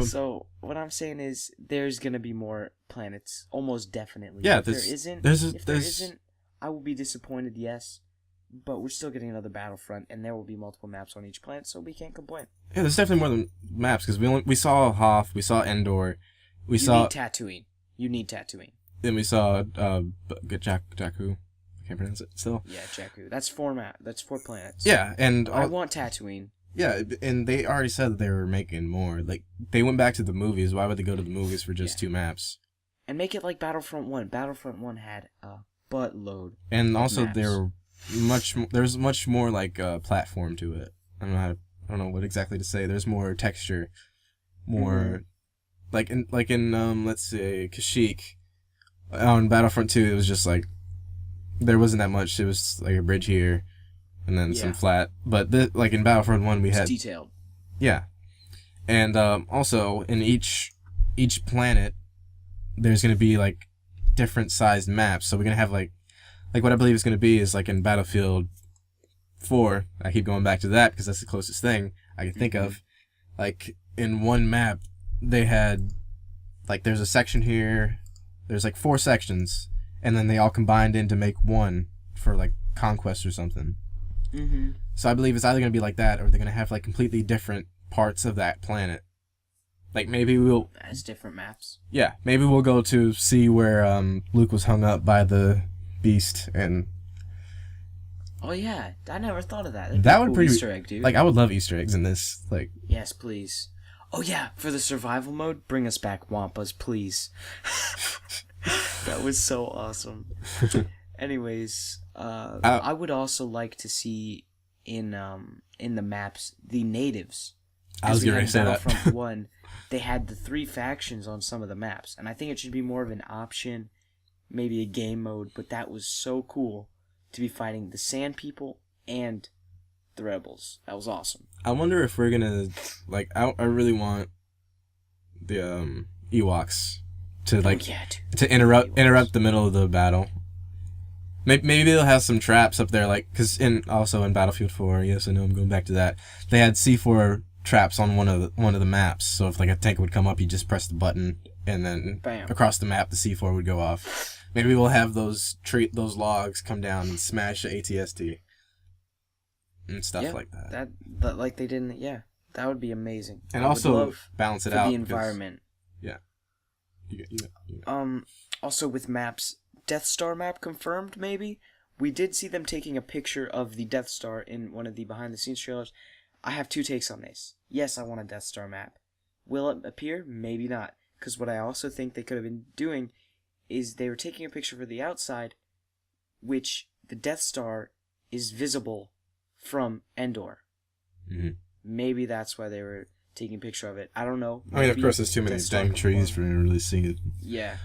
So, what I'm saying is, there's going to be more planets. Almost definitely. Yeah, if there isn't, I will be disappointed, yes. But we're still getting another Battlefront, and there will be multiple maps on each planet, so we can't complain. Yeah, there's definitely more than maps, because we saw Hoth, we saw Endor, you need Tatooine. Then we saw Jakku. I can't pronounce it still. Yeah, Jakku. That's 4 That's 4 planets. Yeah, and I want Tatooine. Yeah, and they already said that they were making more. Like, they went back to the movies. Why would they go to the movies for just 2 maps? And make it like Battlefront 1. Battlefront 1 had a buttload. And also, maps. There's much more like platform to it. I don't know what exactly to say. There's more texture, more like in let's say Kashyyyk on Battlefront 2. It was just like there wasn't that much. It was like a bridge here, and then some flat. But like in Battlefront 1, we had detailed. Yeah, and also in each planet, there's gonna be like different sized maps. So we're gonna have like what I believe it's going to be is like in Battlefield 4. I keep going back to that because that's the closest thing I can think of. Like in one map, they had like there's a section here. There's like 4 sections, and then they all combined in to make one for like Conquest or something. Mm-hmm. So I believe it's either going to be like that, or they're going to have like completely different parts of that planet. Like maybe we'll as different maps. Yeah, maybe we'll go to see where Luke was hung up by the Beast, and oh yeah, I never thought of that. That would be Easter egg, dude. Like I would love Easter eggs in this. Like yes, please. Oh yeah, for the survival mode, bring us back Wampas, please. That was so awesome. Anyways, I would also like to see in the maps the natives. I was going to say that. Battlefront 1, they had the 3 factions on some of the maps, and I think it should be more of an option. Maybe a game mode, but that was so cool to be fighting the Sand People and the Rebels. That was awesome. I wonder if we're gonna like. I really want the Ewoks to like to interrupt the middle of the battle. Maybe they'll have some traps up there, like because in Battlefield 4. Yes, I know I'm going back to that. They had C4 traps on one of the maps. So if like a tank would come up, you just press the button, and then across the map the C4 would go off. Maybe we'll have those logs come down and smash the ATST and stuff like that. That like they didn't. Yeah, that would be amazing. And also balance it out the environment. Yeah. Also with maps, Death Star map confirmed, maybe? We did see them taking a picture of the Death Star in one of the behind-the-scenes trailers. I have two takes on this. Yes, I want a Death Star map. Will it appear? Maybe not. Because what I also think they could have been doing is they were taking a picture for the outside, which the Death Star is visible from Endor. Mm-hmm. Maybe that's why they were taking a picture of it. I don't know. I mean, of course, there's too many dang trees for really seeing it. Yeah,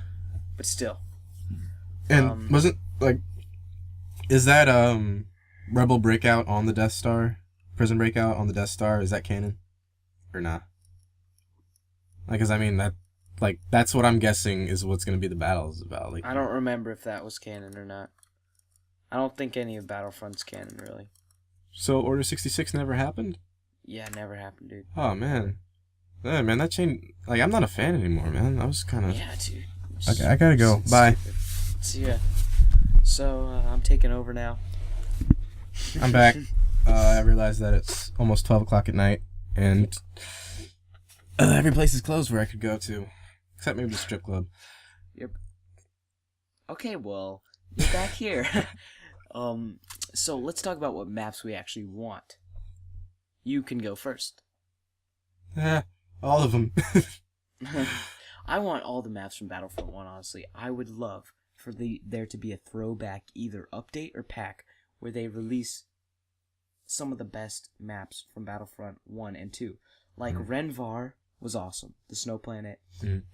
but still. And wasn't, like, is that, Rebel Breakout on the Death Star? Prison Breakout on the Death Star? Is that canon? Or not? Like, cause I mean, that's what I'm guessing is what's gonna be the battle is about. Like, I don't remember if that was canon or not. I don't think any of Battlefront's canon, really. So Order 66 never happened? Yeah, it never happened, dude. Oh, man. Yeah, man, that changed. Like, I'm not a fan anymore, man. I was kind of... Yeah, dude. Okay, I gotta go. Bye. See ya. So, I'm taking over now. I'm back. I realized that it's almost 12 o'clock at night, and every place is closed where I could go to. Except maybe the strip club. Yep. Okay, well, you're back here. So let's talk about what maps we actually want. You can go first. All of them. I want all the maps from Battlefront 1, honestly. I would love for there to be a throwback either update or pack where they release some of the best maps from Battlefront 1 and 2. Like Renvar was awesome, the snow planet.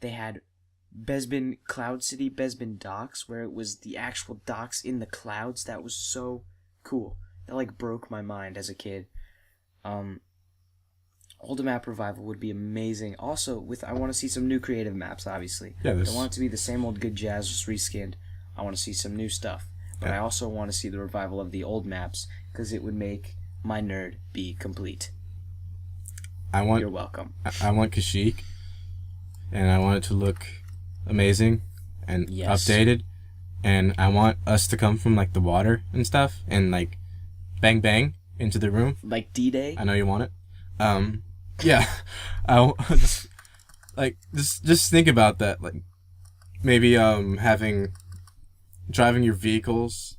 They had Bespin Cloud City, Bespin Docks, where it was the actual docks in the clouds. That was so cool. That like broke my mind as a kid. Older map revival would be amazing. Also, I want to see some new creative maps, obviously. Yeah, I want it to be the same old good jazz, just reskinned. I want to see some new stuff. But I also want to see the revival of the old maps, because it would make my nerd be complete. You're welcome. I want Kashyyyk, and I want it to look amazing and updated, and I want us to come from like the water and stuff, and like bang bang into the room. Like D-Day? I know you want it. Yeah. Just think about that. Like, maybe driving your vehicles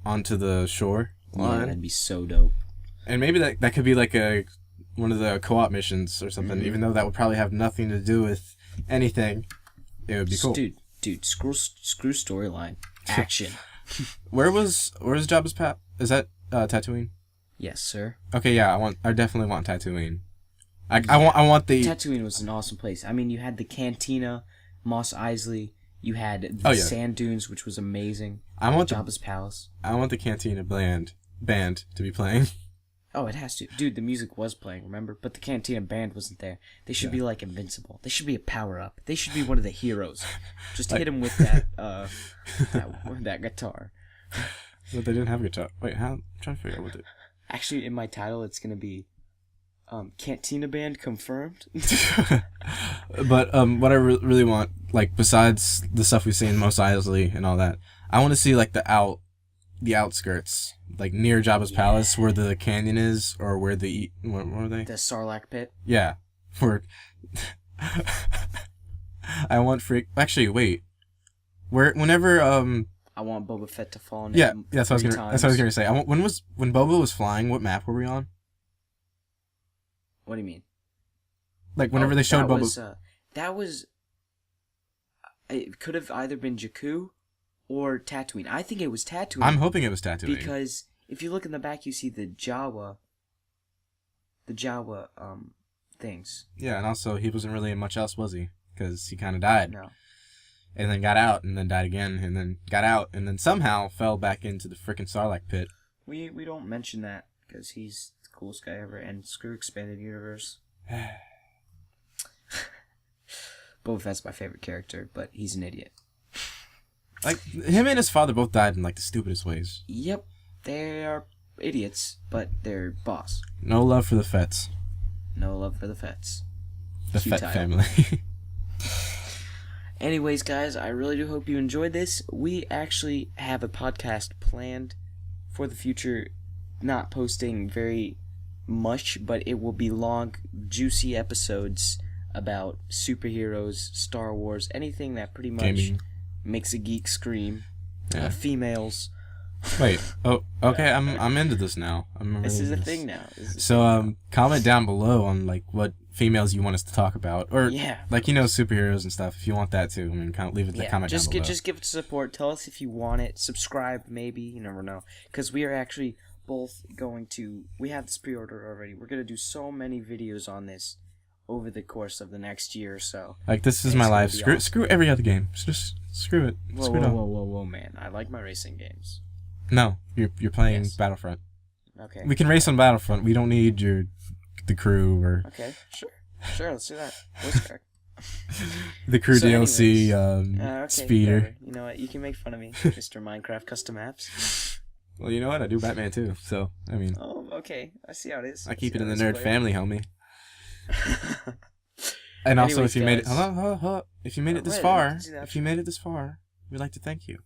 onto the shore line. Yeah, that'd be so dope. And maybe that could be like one of the co-op missions or something. Even though that would probably have nothing to do with anything, it would be cool. Dude, screw storyline. Action. Where's Jabba's Pap? Is that Tatooine? Yes, sir. Okay, yeah, I definitely want Tatooine. I want the Tatooine was an awesome place. I mean, you had the Cantina, Mos Eisley. You had the sand dunes, which was amazing. I want Jabba's palace. I want the Cantina band to be playing. Oh, it has to. Dude, the music was playing, remember? But the Cantina band wasn't there. They should be like invincible. They should be a power-up. They should be one of the heroes. Just hit him with that guitar. But they didn't have a guitar. Wait, how? I'm trying to figure out what they... Actually, in my title, it's going to be Cantina Band Confirmed. But what I really want, like, besides the stuff we've seen in Mos Eisley and all that, I want to see, like, the outskirts, like, near Jabba's Palace, where the canyon is, or where what were they? The Sarlacc pit? Yeah. Where... I want Actually, wait. Whenever, I want Boba Fett to fall in. Yeah, that's what I was gonna say. When Boba was flying, what map were we on? What do you mean? Like whenever they showed Boba. That was. It could have either been Jakku, or Tatooine. I think it was Tatooine. I'm hoping it was Tatooine because if you look in the back, you see the Jawa. Things. Yeah, and also he wasn't really in much else, was he? Because he kind of died. No. And then got out, and then died again, and then got out, and then somehow fell back into the frickin' Sarlacc pit. We don't mention that, because he's the coolest guy ever, and screw Expanded Universe. Boba Fett's my favorite character, but he's an idiot. Like, him and his father both died in, like, the stupidest ways. Yep. They are idiots, but they're boss. No love for the Fets. No love for the Fets. The Fett family. Anyways, guys, I really do hope you enjoyed this. We actually have a podcast planned for the future, not posting very much, but it will be long, juicy episodes about superheroes, Star Wars, anything that pretty much makes a geek scream. Yeah. Females. Wait. Oh, okay. I'm into this now. I'm This really is a into thing now. This is a So thing now. comment down below on like what females you want us to talk about, or Yeah, like superheroes and stuff. If you want that too, I mean, leave it in the comment down below. Just give it support. Tell us if you want it. Subscribe, maybe. You never know. Because we are actually both going to. We have this pre-order already. We're gonna do so many videos on this over the course of the next year or so. Like this is And my it's gonna life. be Screw awesome. screw every other game. Just screw it. Whoa, Screw it whoa, all. whoa, man! I like my racing games. No, you're playing Yes. Battlefront. Okay. We can race on Battlefront. We don't need the crew or Okay, sure. Let's do that. Voice crack. the crew So DLC Okay, speeder. whatever. You know what? You can make fun of me, Mr. Minecraft Custom Apps. Well, you know what? I do Batman too. So I mean, Oh, okay. I see how it is. I keep see it in how the it nerd is, family, homie. And also, Anyways, if you made it, guys. if you made it this Wait, far, let's do that. if you made it this far, we'd like to thank you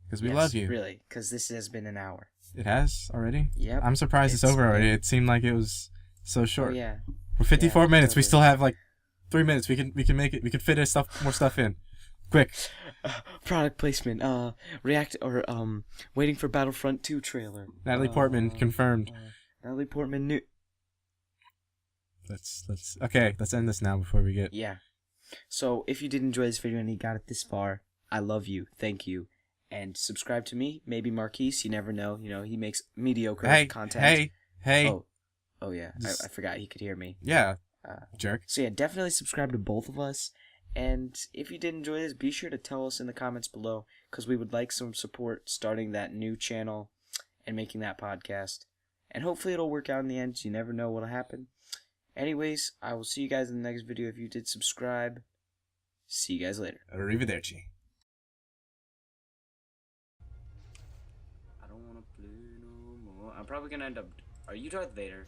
because we Yes, love you. Really, because this has been an hour. It has already. Yep. I'm surprised it's It's over already. been- It seemed like it was so short. Oh, yeah. We're 54 minutes. We totally. still have like 3 minutes. We can make it. We can fit more stuff in. Quick. Product placement. Waiting for Battlefront 2 trailer. Natalie Portman confirmed. Natalie Portman new. Let's end this now before we get. Yeah. So if you did enjoy this video and you got it this far, I love you. Thank you. And subscribe to me. Maybe Marquise. You never know. You know, he makes mediocre content. Hey. Oh yeah. I forgot he could hear me. Yeah. Jerk. So yeah, definitely subscribe to both of us. And if you did enjoy this, be sure to tell us in the comments below, because we would like some support starting that new channel and making that podcast. And hopefully it'll work out in the end. You never know what'll happen. Anyways, I will see you guys in the next video. If you did subscribe, see you guys later. Arrivederci. I don't want to play no more. I'm probably going to end up... Are you Darth Vader?